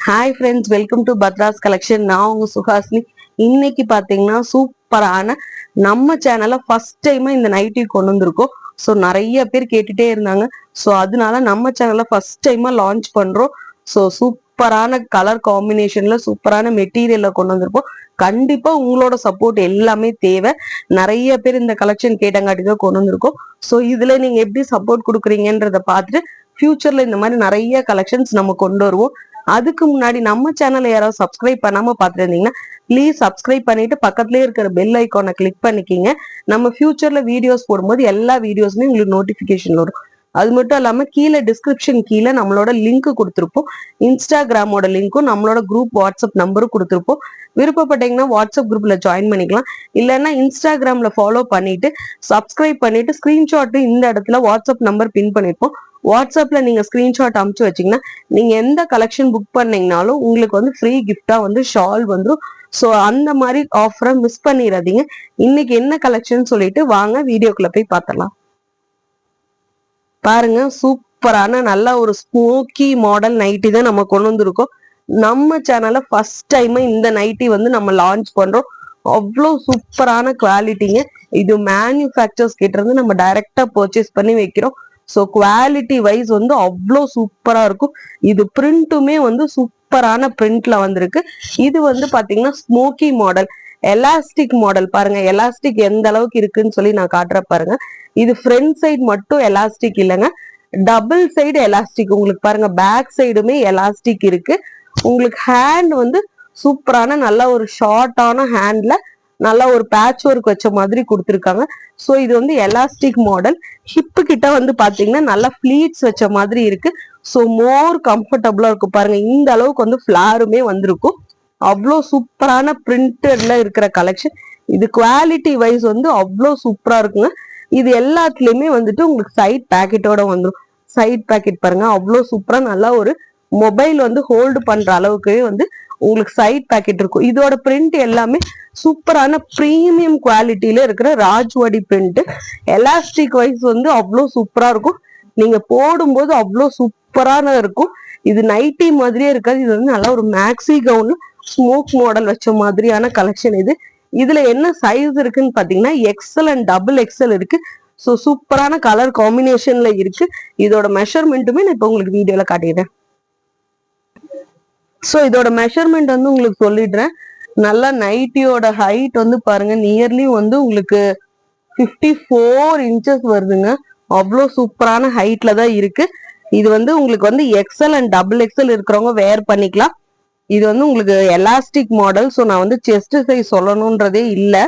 Hi friends, welcome to Pathras collection. நான் உங்க சுஹாசினி. இன்னைக்கு பாத்தீங்கன்னா சூப்பரான நம்ம சேனல்ல ஃபர்ஸ்ட் டைமா இந்த நைட்டி கொண்டு வந்திருக்கோம். ஸோ நிறைய பேர் கேட்டுட்டே இருந்தாங்க. ஸோ அதனால நம்ம சேனல்ல ஃபர்ஸ்ட் டைமா லான்ச் பண்றோம். ஸோ சூப்பரான கலர் காம்பினேஷன்ல சூப்பரான மெட்டீரியல்ல கொண்டு வந்திருப்போம். கண்டிப்பா உங்களோட சப்போர்ட் எல்லாமே தேவை. நிறைய பேர் இந்த கலெக்ஷன் கேட்டங்காட்டிதான் கொண்டு வந்திருக்கோம். ஸோ இதுல நீங்க எப்படி சப்போர்ட் கொடுக்குறீங்கன்றத பார்த்துட்டு ஃபியூச்சர்ல இந்த மாதிரி நிறைய கலெக்ஷன்ஸ் நம்ம கொண்டு வருவோம். அதுக்கு முன்னாடி நம்ம சேனலை யாராவது சப்ஸ்கிரைப் பண்ணாம பாத்துருந்தீங்கன்னா ப்ளீஸ் சப்ஸ்கிரைப் பண்ணிட்டு பக்கத்துலயே இருக்கிற பெல் ஐக்கானை கிளிக் பண்ணிக்கிங்க. நம்ம ஃபியூச்சர்ல வீடியோஸ் போடும்போது எல்லா வீடியோஸுமே உங்களுக்கு நோட்டிபிகேஷன் வரும். அது மட்டும் இல்லாம கீழே டிஸ்கிரிப்ஷன் கீழே நம்மளோட லிங்க் கொடுத்துருப்போம். இன்ஸ்டாகிராமோட லிங்க்கும் நம்மளோட குரூப் வாட்ஸ்அப் நம்பரும் கொடுத்துருப்போம். விருப்பப்பட்டீங்கன்னா வாட்ஸ்அப் குரூப்ல ஜாயின் பண்ணிக்கலாம். இல்லைன்னா இன்ஸ்டாகிராம்ல ஃபாலோ பண்ணிட்டு சப்ஸ்கிரைப் பண்ணிட்டு ஸ்கிரீன்ஷாட் இந்த இடத்துல வாட்ஸ்அப் நம்பர் பின் பண்ணிருப்போம். வாட்ஸ்அப்ல நீங்க ஸ்கிரீன்ஷாட் அமுச்சு வச்சீங்கன்னா நீங்க எந்த கலெக்ஷன் புக் பண்ணீங்கனாலும் உங்களுக்கு வந்து ஃப்ரீ கிஃப்டா வந்து ஷால் வந்துடும். ஸோ அந்த மாதிரி ஆஃபரை மிஸ் பண்ணிடாதீங்க. இன்னைக்கு என்ன கலெக்ஷன் சொல்லிட்டு வாங்க வீடியோக்குள்ள போய் பார்த்துடலாம். பாருங்க, சூப்பரான நல்ல ஒரு ஸ்மோக்கி மாடல் நைட்டி தான் நம்ம கொண்டு வந்திருக்கோம். நம்ம சேனல்ல ஃபர்ஸ்ட் டைம் இந்த நைட்டி வந்து நம்ம லான்ச் பண்றோம். அவ்வளோ சூப்பரான குவாலிட்டிங்க. இது மேனுஃபேக்சர்ஸ் கிட்ட இருந்து நம்ம டைரக்டா பர்ச்சேஸ் பண்ணி வைக்கிறோம். ஸோ குவாலிட்டி வைஸ் வந்து அவ்வளோ சூப்பரா இருக்கும். இது பிரிண்ட்டுமே வந்து சூப்பரான பிரிண்ட்ல வந்திருக்கு. இது வந்து பாத்தீங்கன்னா ஸ்மோக்கி மாடல், எலாஸ்டிக் மாடல். பாருங்க எலாஸ்டிக் எந்த அளவுக்கு இருக்குன்னு சொல்லி நான் காட்டுற பாருங்க. இது ஃப்ரண்ட் சைடு மட்டும் எலாஸ்டிக் இல்லைங்க, டபுள் சைடு எலாஸ்டிக். உங்களுக்கு பாருங்க பேக் சைடுமே எலாஸ்டிக் இருக்கு. உங்களுக்கு ஹேண்ட் வந்து சூப்பரான நல்ல ஒரு ஷார்ட்டான ஹேண்ட்ல நல்லா ஒரு பேட்ச் ஒர்க் வச்ச மாதிரி கொடுத்துருக்காங்க. ஸோ இது வந்து எலாஸ்டிக் மாடல். ஹிப்பு கிட்ட வந்து பாத்தீங்கன்னா நல்லா ஃபிளீட்ஸ் வச்ச மாதிரி இருக்கு. ஸோ மோர் கம்ஃபர்டபுளா இருக்கும். பாருங்க இந்த அளவுக்கு வந்து ஃபிளாருமே வந்திருக்கும். அவ்வளோ சூப்பரான பிரிண்டட்ல இருக்கிற கலெக்ஷன். இது குவாலிட்டி வைஸ் வந்து அவ்வளோ சூப்பரா இருக்குங்க. இது எல்லாத்துலயுமே வந்துட்டு உங்களுக்கு சைட் பேக்கெட்டோட வந்துடும். சைட் பேக்கெட் பாருங்க அவ்வளோ சூப்பரா நல்லா ஒரு மொபைல் வந்து ஹோல்டு பண்ற அளவுக்கு வந்து உங்களுக்கு சைட் பேக்கெட் இருக்கும். இதோட பிரிண்ட் எல்லாமே சூப்பரான பிரீமியம் குவாலிட்டியில இருக்கிற ராஜ்வாடி பிரிண்ட். எலாஸ்டிக் வைஸ் வந்து அவ்வளோ சூப்பரா இருக்கும். நீங்க போடும்போது அவ்வளோ சூப்பரான இருக்கும். இது நைட்டி மாதிரியே இருக்காது. இது வந்து நல்லா ஒரு மேக்ஸி கவுன்ல ஸ்மோக் மாடல் வச்ச மாதிரியான கலெக்ஷன். இதுல என்ன சைஸ் இருக்குன்னு பாத்தீங்கன்னா எக்ஸல் அண்ட் டபுள் எக்ஸல் இருக்கு. ஸோ சூப்பரான கலர் காம்பினேஷன்ல இருக்கு. இதோட மெஷர்மெண்ட்டுமே நான் இப்போ உங்களுக்கு வீடியோல காட்டிடுறேன். ஸோ இதோட மெஷர்மெண்ட் வந்து உங்களுக்கு சொல்லிடுறேன். நல்லா நைட்டியோட ஹைட் வந்து பாருங்க நியர்லி வந்து உங்களுக்கு 54 இன்ச்சஸ் வருதுங்க. அவ்வளோ சூப்பரான ஹைட்ல தான் இருக்கு. இது வந்து உங்களுக்கு வந்து எக்ஸல் அண்ட் டபுள் எக்ஸல் இருக்கிறவங்க வேர் பண்ணிக்கலாம். இது வந்து உங்களுக்கு எலாஸ்டிக் மாடல். ஸோ நான் வந்து செஸ்ட் சைஸ் சொல்லணும்ன்றதே இல்லை.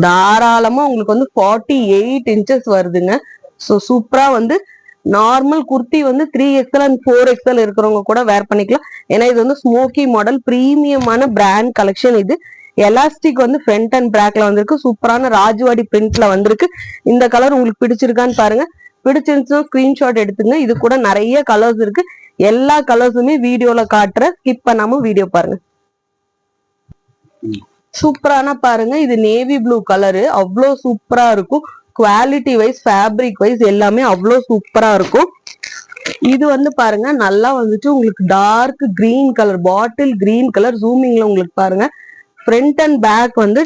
தாராளமா உங்களுக்கு வந்து 48 இன்ச்சஸ் வருதுங்க. ஸோ சூப்பரா வந்து நார்மல் குர்த்தி வந்து 3XL அண்ட் 4XL இருக்கிறவங்க கூட வேர் பண்ணிக்கலாம். ஏன்னா இது வந்து ஸ்மோக்கி மாடல் பிரீமியமான பிராண்ட் கலெக்ஷன். இது எலாஸ்டிக் வந்து ஃப்ரண்ட் அண்ட் பேக்ல வந்திருக்கு. சூப்பரான ராஜ்வாடி பிரிண்ட்ல வந்திருக்கு. இந்த கலர் உங்களுக்கு பிடிச்சிருக்கான்னு பாருங்க. பிடிச்சிருந்துச்சுன்னா ஸ்கிரீன்ஷாட் எடுத்துங்க. இது கூட நிறைய கலர்ஸ் இருக்கு. எல்லா கலர்ஸுமே வீடியோல காட்டுற, ஸ்கிப் பண்ணாம வீடியோ பாருங்க. சூப்பரான பாருங்க, இது நேவி ப்ளூ கலரு. அவ்வளோ சூப்பரா இருக்கும். குவாலிட்டி வைஸ் ஃபேப்ரிக் வைஸ் எல்லாமே அவ்வளோ சூப்பரா இருக்கும். இது வந்து பாருங்க நல்லா வந்துட்டு உங்களுக்கு dark green colour, bottle green colour. ஜூமிங்ல உங்களுக்கு பாருங்க ஃப்ரண்ட் அண்ட் பேக் வந்து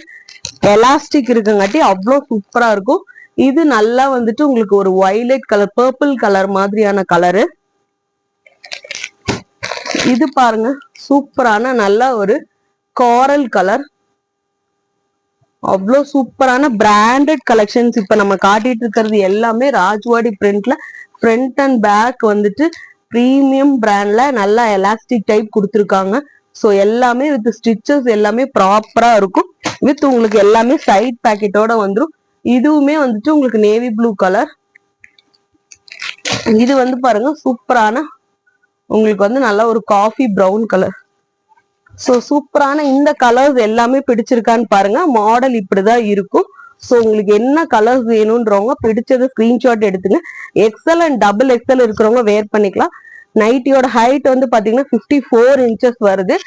எலாஸ்டிக் இருக்குங்காட்டி அவ்வளோ சூப்பரா இருக்கும். இது நல்லா வந்துட்டு உங்களுக்கு ஒரு வயலட் கலர், பர்பிள் கலர் மாதிரியான கலரு. இது பாருங்க சூப்பரான நல்ல ஒரு காரல் கலர். அவ்வளோ சூப்பரான பிராண்டட் கலெக்ஷன்ஸ் இப்ப நம்ம காட்டிட்டு இருக்கிறது எல்லாமே ராஜ்வாடி பிரிண்ட்ல ஃப்ரண்ட் அண்ட் பேக் வந்துட்டு பிரீமியம் பிராண்ட்ல நல்லா எலாஸ்டிக் டைப் கொடுத்துருக்காங்க. ஸோ எல்லாமே வித் ஸ்டிச்சஸ் எல்லாமே ப்ராப்பரா இருக்கும். வித் உங்களுக்கு எல்லாமே சைட் பேக்கெட்டோட வந்துடும். இதுவுமே வந்துட்டு உங்களுக்கு நேவி ப்ளூ கலர். இது வந்து பாருங்க சூப்பரான உங்களுக்கு வந்து நல்ல ஒரு காஃபி ப்ரௌன் கலர். ஸோ சூப்பரான இந்த கலர்ஸ் எல்லாமே பிடிச்சிருக்கான்னு பாருங்க. மாடல் இப்படிதான் இருக்கும். ஸோ உங்களுக்கு என்ன கலர்ஸ் வேணும்ன்றவங்க பிடிச்சது ஸ்கிரீன்ஷாட் எடுத்துங்க. எக்ஸல் அண்ட் டபுள் எக்ஸல் இருக்கிறவங்க வேர் பண்ணிக்கலாம். நைட்டியோட ஹைட் வந்து பாத்தீங்கன்னா 54 இன்ச்சஸ் வருது.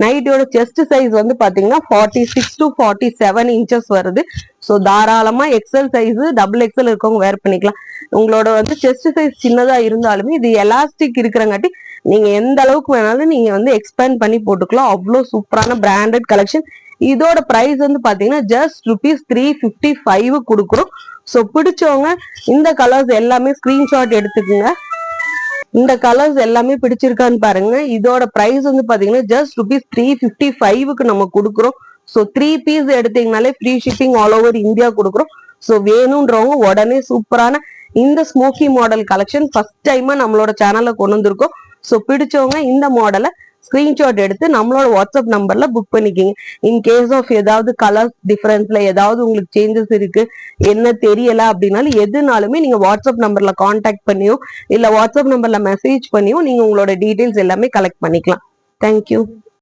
நைட்டியோட செஸ்ட் சைஸ் வந்து பாத்தீங்கன்னா 46 to 47 இன்ச்சஸ் வருது. ஸோ தாராளமா எக்ஸல் சைஸ் டபுள் எக்ஸல் இருக்கவங்க வேர் பண்ணிக்கலாம். உங்களோட வந்து செஸ்ட் சைஸ் சின்னதா இருந்தாலுமே இது எலாஸ்டிக் இருக்கிறங்காட்டி நீங்க எந்த அளவுக்கு வேணாலும் நீங்க வந்து எக்ஸ்பேண்ட் பண்ணி போட்டுக்கலாம். அவ்வளோ சூப்பரான பிராண்டட் கலெக்ஷன். இதோட பிரைஸ் வந்து பாத்தீங்கன்னா ஜஸ்ட் rupees 355 கொடுக்குறோம். ஸோ பிடிச்சவங்க இந்த கலர்ஸ் எல்லாமே ஸ்கிரீன்ஷாட் எடுத்துக்கோங்க. இந்த கலர்ஸ் எல்லாமே பிடிச்சிருக்கான்னு பாருங்க. இதோட பிரைஸ் வந்து பாத்தீங்கன்னா ஜஸ்ட் rupees 355க்கு நம்ம கொடுக்குறோம். ஸோ 3 பீஸ் எடுத்தீங்கனாலே free shipping all over India கொடுக்குறோம். ஸோ வேணும்ன்றவங்க உடனே சூப்பரான இந்த ஸ்மோக்கி மாடல் கலெக்ஷன் ஃபர்ஸ்ட் டைமா நம்மளோட சேனல்ல கொண்டு வந்திருக்கோம். ஸோ பிடிச்சவங்க இந்த மாடலை ஸ்கிரீன்ஷாட் எடுத்து நம்மளோட வாட்ஸ்அப் நம்பர்ல புக் பண்ணிக்கிங்க. இன் கேஸ் ஆஃப் ஏதாவது கலர் டிஃபரன்ஸ்ல ஏதாவது உங்களுக்கு சேஞ்சஸ் இருக்கு, என்ன தெரியல அப்படின்னாலும் எதுனாலுமே நீங்க வாட்ஸ்அப் நம்பர்ல கான்டாக்ட் பண்ணியோ இல்ல வாட்ஸ்அப் நம்பர்ல மெசேஜ் பண்ணியோ நீங்க உங்களோட டீடைல்ஸ் எல்லாமே கலெக்ட் பண்ணிக்கலாம். தேங்க்யூ.